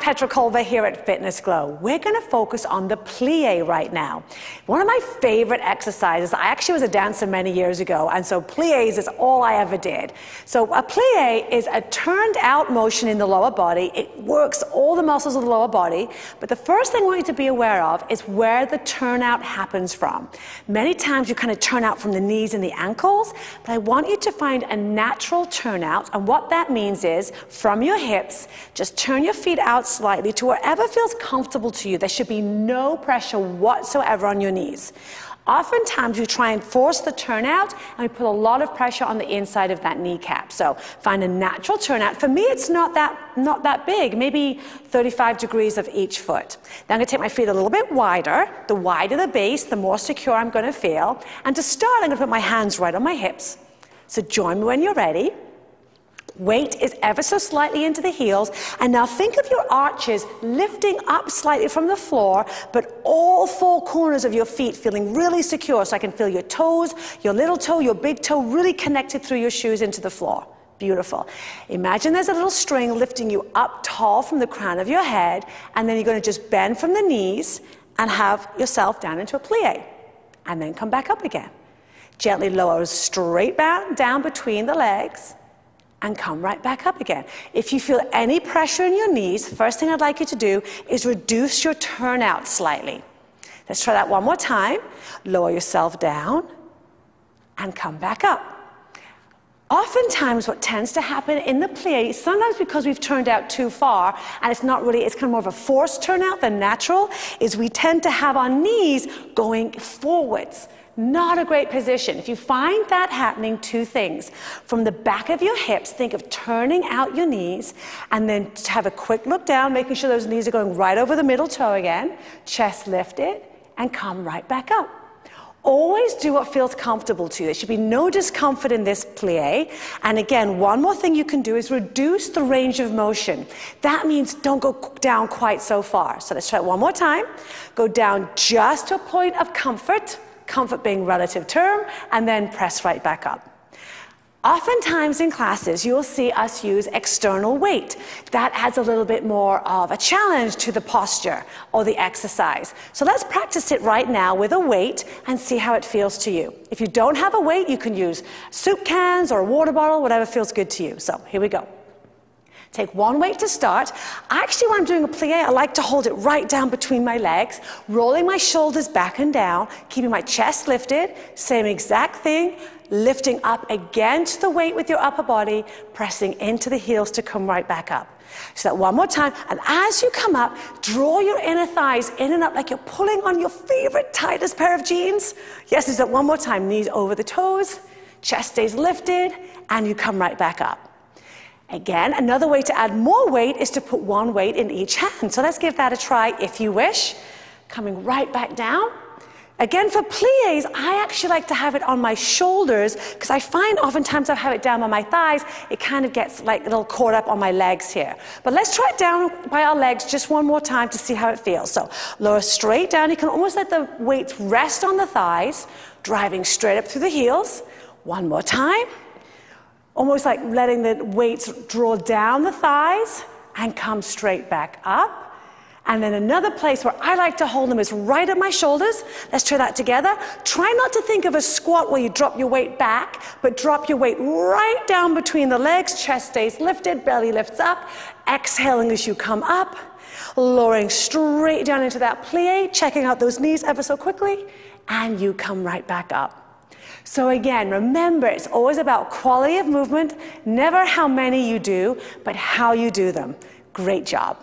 Petra Kolber here at FitnessGlo. We're going to focus on the plie right now. One of my favorite exercises. I actually was a dancer many years ago, and so plies is all I ever did. So a plie is a turned out motion in the lower body. It works all the muscles of the lower body, but the first thing I want you to be aware of is where the turnout happens from. Many times you kind of turn out from the knees and the ankles, but I want you to find a natural turnout, and what that means is from your hips, just turn your feet out slightly to wherever feels comfortable to you. There should be no pressure whatsoever on your knees. Oftentimes we try and force the turnout and we put a lot of pressure on the inside of that kneecap. So find a natural turnout. For me, it's not that big, maybe 35 degrees of each foot. Then I'm going to take my feet a little bit wider. The wider the base, the more secure I'm going to feel. And to start, I'm going to put my hands right on my hips. So join me when you're ready. Weight is ever so slightly into the heels, and now think of your arches lifting up slightly from the floor, but all four corners of your feet feeling really secure, so I can feel your toes, your little toe, your big toe really connected through your shoes into the floor. Beautiful. Imagine there's a little string lifting you up tall from the crown of your head, and then you're going to just bend from the knees and have yourself down into a plie, and then come back up again. Gently lower straight down between the legs, and come right back up again. If you feel any pressure in your knees, first thing I'd like you to do is reduce your turnout slightly. Let's try that one more time. Lower yourself down and come back up. Oftentimes what tends to happen in the plie, sometimes because we've turned out too far and it's kind of more of a forced turnout than natural, is we tend to have our knees going forwards. Not a great position. If you find that happening, two things. From the back of your hips, think of turning out your knees, and then have a quick look down, making sure those knees are going right over the middle toe again. Chest lifted, and come right back up. Always do what feels comfortable to you. There should be no discomfort in this plie. And again, one more thing you can do is reduce the range of motion. That means don't go down quite so far. So let's try it one more time. Go down just to a point of comfort. Comfort being relative term, and then press right back up. Oftentimes in classes, you'll see us use external weight. That adds a little bit more of a challenge to the posture or the exercise. So let's practice it right now with a weight and see how it feels to you. If you don't have a weight, you can use soup cans or a water bottle, whatever feels good to you. So here we go. Take one weight to start. Actually, when I'm doing a plie, I like to hold it right down between my legs, rolling my shoulders back and down, keeping my chest lifted. Same exact thing, lifting up against the weight with your upper body, pressing into the heels to come right back up. So that one more time, and as you come up, draw your inner thighs in and up like you're pulling on your favorite tightest pair of jeans. Yes, do that one more time. Knees over the toes, chest stays lifted, and you come right back up. Again, another way to add more weight is to put one weight in each hand. So let's give that a try if you wish. Coming right back down. Again, for plies, I actually like to have it on my shoulders because I find oftentimes I have it down by my thighs, it kind of gets like a little caught up on my legs here. But let's try it down by our legs just one more time to see how it feels. So lower straight down. You can almost let the weights rest on the thighs, driving straight up through the heels. One more time. Almost like letting the weights draw down the thighs and come straight back up. And then another place where I like to hold them is right at my shoulders. Let's try that together. Try not to think of a squat where you drop your weight back, but drop your weight right down between the legs. Chest stays lifted, belly lifts up. Exhaling as you come up. Lowering straight down into that plie, checking out those knees ever so quickly, and you come right back up. So again, remember, it's always about quality of movement, never how many you do, but how you do them. Great job.